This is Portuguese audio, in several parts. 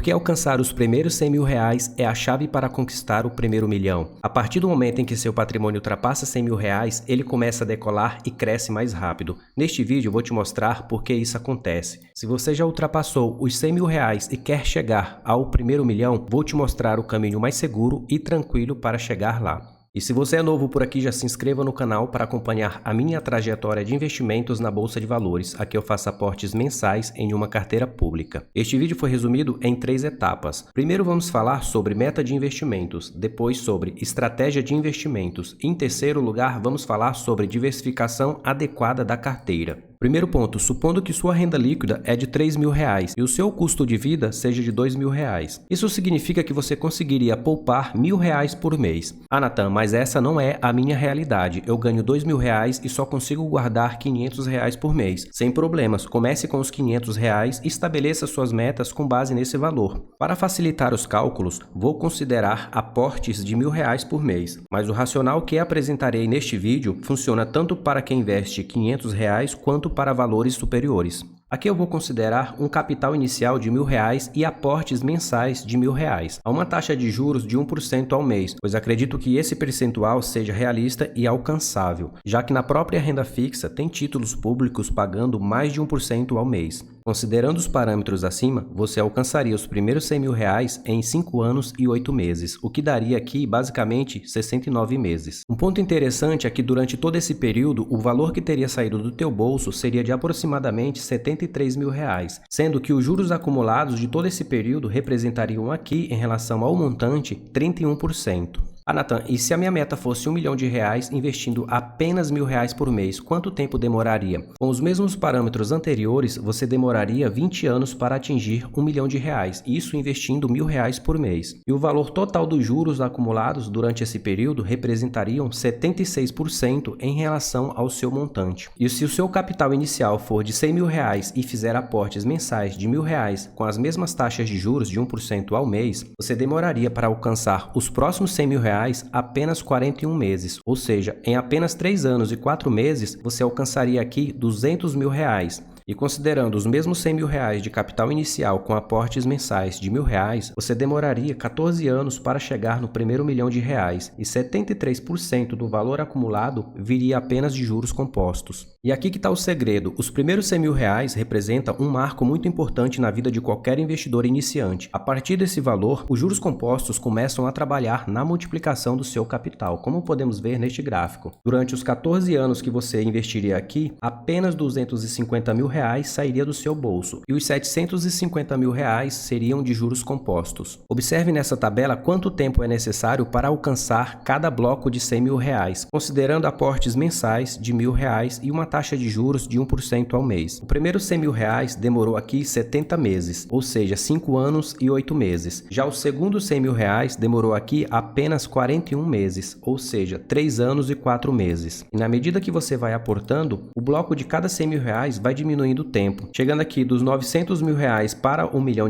Porque alcançar os primeiros R$100.000 é a chave para conquistar o primeiro milhão. A partir do momento em que seu patrimônio ultrapassa R$100.000, ele começa a decolar e cresce mais rápido. Neste vídeo eu vou te mostrar por que isso acontece. Se você já ultrapassou os R$100.000 e quer chegar ao primeiro milhão, vou te mostrar o caminho mais seguro e tranquilo para chegar lá. E se você é novo por aqui, já se inscreva no canal para acompanhar a minha trajetória de investimentos na Bolsa de Valores. Aqui eu faço aportes mensais em uma carteira pública. Este vídeo foi resumido em 3 etapas. Primeiro vamos falar sobre meta de investimentos, depois sobre estratégia de investimentos. Em terceiro lugar, vamos falar sobre diversificação adequada da carteira. Primeiro ponto, supondo que sua renda líquida é de R$3.000 e o seu custo de vida seja de R$2.000. Isso significa que você conseguiria poupar R$1.000 por mês. Ah, Natan, mas essa não é a minha realidade. Eu ganho R$2.000 e só consigo guardar R$500 por mês. Sem problemas, comece com os R$500 e estabeleça suas metas com base nesse valor. Para facilitar os cálculos, vou considerar aportes de R$1.000 por mês. Mas o racional que apresentarei neste vídeo funciona tanto para quem investe R$500 quanto para valores superiores. Aqui eu vou considerar um capital inicial de R$1.000 e aportes mensais de R$1.000, a uma taxa de juros de 1% ao mês, pois acredito que esse percentual seja realista e alcançável, já que na própria renda fixa tem títulos públicos pagando mais de 1% ao mês. Considerando os parâmetros acima, você alcançaria os primeiros R$100.000 em 5 anos e 8 meses, o que daria aqui basicamente 69 meses. Um ponto interessante é que durante todo esse período, o valor que teria saído do teu bolso seria de aproximadamente R$73.000, sendo que os juros acumulados de todo esse período representariam aqui, em relação ao montante, 31%. Ah, Natan, e se a minha meta fosse R$1 milhão investindo apenas R$1.000 por mês, quanto tempo demoraria? Com os mesmos parâmetros anteriores, você demoraria 20 anos para atingir R$1 milhão, isso investindo R$1.000 por mês. E o valor total dos juros acumulados durante esse período representariam 76% em relação ao seu montante. E se o seu capital inicial for de R$100.000 e fizer aportes mensais de R$1.000 com as mesmas taxas de juros de 1% ao mês, você demoraria para alcançar os próximos R$100.000 apenas 41 meses, ou seja, em apenas 3 anos e 4 meses você alcançaria aqui R$200.000. E considerando os mesmos R$100.000 de capital inicial com aportes mensais de R$1.000, você demoraria 14 anos para chegar no primeiro R$1 milhão e 73% do valor acumulado viria apenas de juros compostos. E aqui que está o segredo, os primeiros R$100.000 representam um marco muito importante na vida de qualquer investidor iniciante. A partir desse valor, os juros compostos começam a trabalhar na multiplicação do seu capital, como podemos ver neste gráfico. Durante os 14 anos que você investiria aqui, apenas R$250.000 sairia do seu bolso e os R$750.000 seriam de juros compostos. Observe nessa tabela quanto tempo é necessário para alcançar cada bloco de R$100.000, considerando aportes mensais de R$1.000 e uma taxa de juros de 1% ao mês. O primeiro R$100.000 demorou aqui 70 meses, ou seja, 5 anos e 8 meses. Já o segundo R$100.000 demorou aqui apenas 41 meses, ou seja, 3 anos e 4 meses. E na medida que você vai aportando, o bloco de cada R$100.000 vai diminuindo o tempo. Chegando aqui dos R$900.000 para R$1 milhão,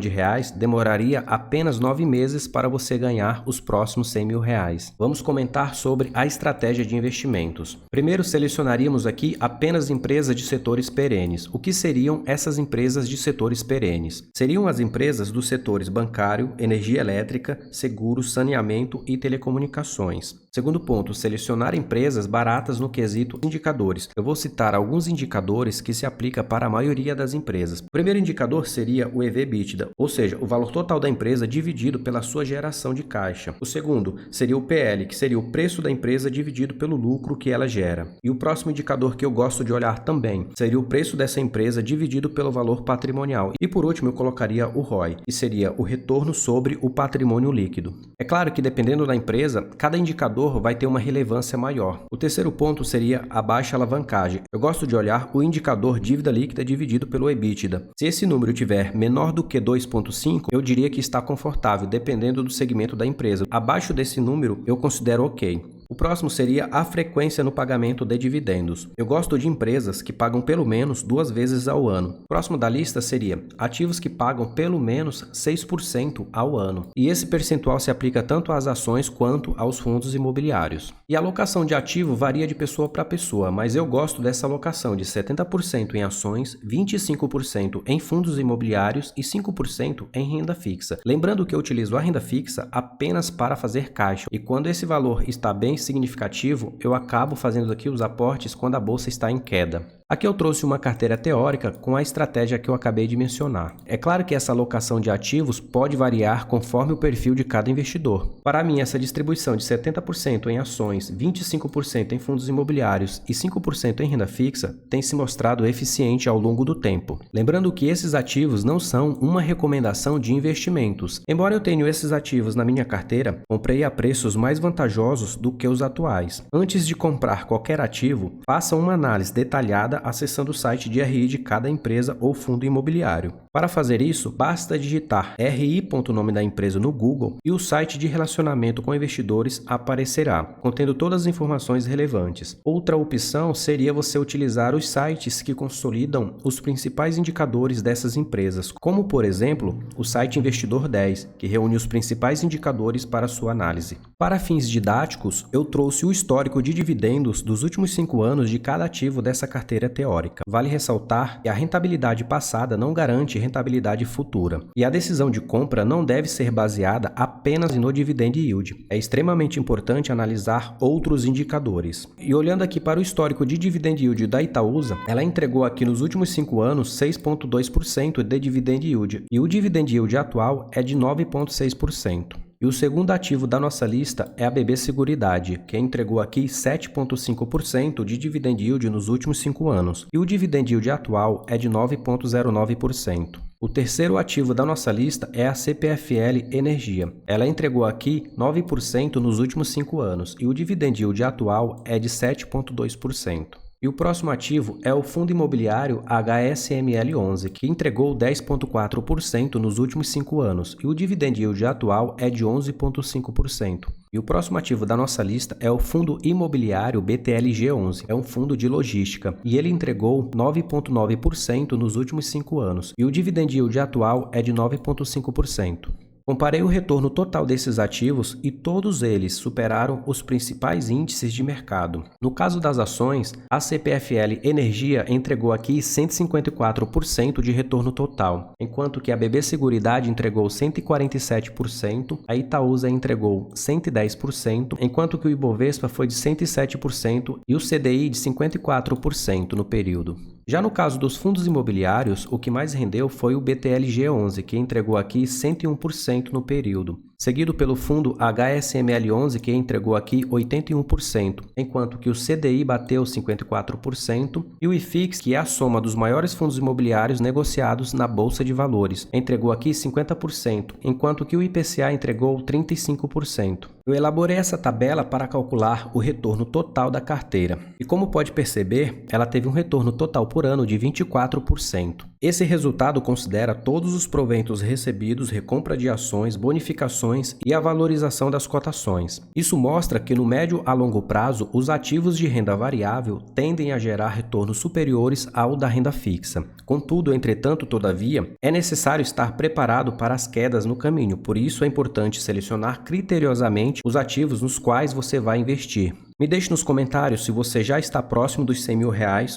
demoraria apenas 9 meses para você ganhar os próximos R$100.000. Vamos comentar sobre a estratégia de investimentos. Primeiro, selecionaríamos aqui apenas empresas de setores perenes. O que seriam essas empresas de setores perenes? Seriam as empresas dos setores bancário, energia elétrica, seguros, saneamento e telecomunicações. Segundo ponto, selecionar empresas baratas no quesito indicadores. Eu vou citar alguns indicadores que se aplicam para a maioria das empresas. O primeiro indicador seria o EV/EBITDA, ou seja, o valor total da empresa dividido pela sua geração de caixa. O segundo seria o PL, que seria o preço da empresa dividido pelo lucro que ela gera. E o próximo indicador que eu gosto de olhar também seria o preço dessa empresa dividido pelo valor patrimonial. E por último eu colocaria o ROI, que seria o retorno sobre o patrimônio líquido. É claro que dependendo da empresa, cada indicador vai ter uma relevância maior. O terceiro ponto seria a baixa alavancagem. Eu gosto de olhar o indicador dívida líquida dividido pelo EBITDA. Se esse número tiver menor do que 2,5, eu diria que está confortável, dependendo do segmento da empresa. Abaixo desse número, eu considero ok. O próximo seria a frequência no pagamento de dividendos. Eu gosto de empresas que pagam pelo menos 2 vezes ao ano. O próximo da lista seria ativos que pagam pelo menos 6% ao ano. E esse percentual se aplica tanto às ações quanto aos fundos imobiliários. E a alocação de ativo varia de pessoa para pessoa, mas eu gosto dessa alocação de 70% em ações, 25% em fundos imobiliários e 5% em renda fixa. Lembrando que eu utilizo a renda fixa apenas para fazer caixa, e quando esse valor está bem significativo, eu acabo fazendo aqui os aportes quando a bolsa está em queda. Aqui eu trouxe uma carteira teórica com a estratégia que eu acabei de mencionar. É claro que essa alocação de ativos pode variar conforme o perfil de cada investidor. Para mim, essa distribuição de 70% em ações, 25% em fundos imobiliários e 5% em renda fixa tem se mostrado eficiente ao longo do tempo. Lembrando que esses ativos não são uma recomendação de investimentos. Embora eu tenha esses ativos na minha carteira, comprei a preços mais vantajosos do que os atuais. Antes de comprar qualquer ativo, faça uma análise detalhada acessando o site de RI de cada empresa ou fundo imobiliário. Para fazer isso, basta digitar RI.nome da empresa no Google e o site de relacionamento com investidores aparecerá, contendo todas as informações relevantes. Outra opção seria você utilizar os sites que consolidam os principais indicadores dessas empresas, como por exemplo, o site Investidor 10, que reúne os principais indicadores para sua análise. Para fins didáticos, eu trouxe o histórico de dividendos dos últimos 5 anos de cada ativo dessa carteira teórica. Vale ressaltar que a rentabilidade passada não garante rentabilidade futura, e a decisão de compra não deve ser baseada apenas no dividend yield. É extremamente importante analisar outros indicadores. E olhando aqui para o histórico de dividend yield da Itaúsa, ela entregou aqui nos últimos 5 anos 6,2% de dividend yield, e o dividend yield atual é de 9,6%. E o segundo ativo da nossa lista é a BB Seguridade, que entregou aqui 7,5% de dividend yield nos últimos 5 anos, e o dividend yield atual é de 9,09%. O terceiro ativo da nossa lista é a CPFL Energia. Ela entregou aqui 9% nos últimos 5 anos, e o dividend yield atual é de 7,2%. E o próximo ativo é o fundo imobiliário HSML11, que entregou 10,4% nos últimos 5 anos, e o dividend yield atual é de 11,5%. E o próximo ativo da nossa lista é o fundo imobiliário BTLG11, é um fundo de logística, e ele entregou 9,9% nos últimos 5 anos, e o dividend yield atual é de 9,5%. Comparei o retorno total desses ativos e todos eles superaram os principais índices de mercado. No caso das ações, a CPFL Energia entregou aqui 154% de retorno total, enquanto que a BB Seguridade entregou 147%, a Itaúsa entregou 110%, enquanto que o Ibovespa foi de 107% e o CDI de 54% no período. Já no caso dos fundos imobiliários, o que mais rendeu foi o BTLG11, que entregou aqui 101% no período, seguido pelo fundo HSML11, que entregou aqui 81%, enquanto que o CDI bateu 54%, e o IFIX, que é a soma dos maiores fundos imobiliários negociados na Bolsa de Valores, entregou aqui 50%, enquanto que o IPCA entregou 35%. Eu elaborei essa tabela para calcular o retorno total da carteira, e como pode perceber, ela teve um retorno total por ano de 24%. Esse resultado considera todos os proventos recebidos, recompra de ações, bonificações e a valorização das cotações. Isso mostra que no médio a longo prazo, os ativos de renda variável tendem a gerar retornos superiores ao da renda fixa. Contudo, entretanto, todavia, é necessário estar preparado para as quedas no caminho, por isso é importante selecionar criteriosamente os ativos nos quais você vai investir. Me deixe nos comentários se você já está próximo dos R$100 mil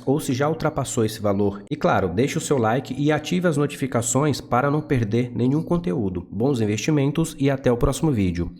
ou se já ultrapassou esse valor. E claro, deixe o seu like e ative as notificações para não perder nenhum conteúdo. Bons investimentos e até o próximo vídeo.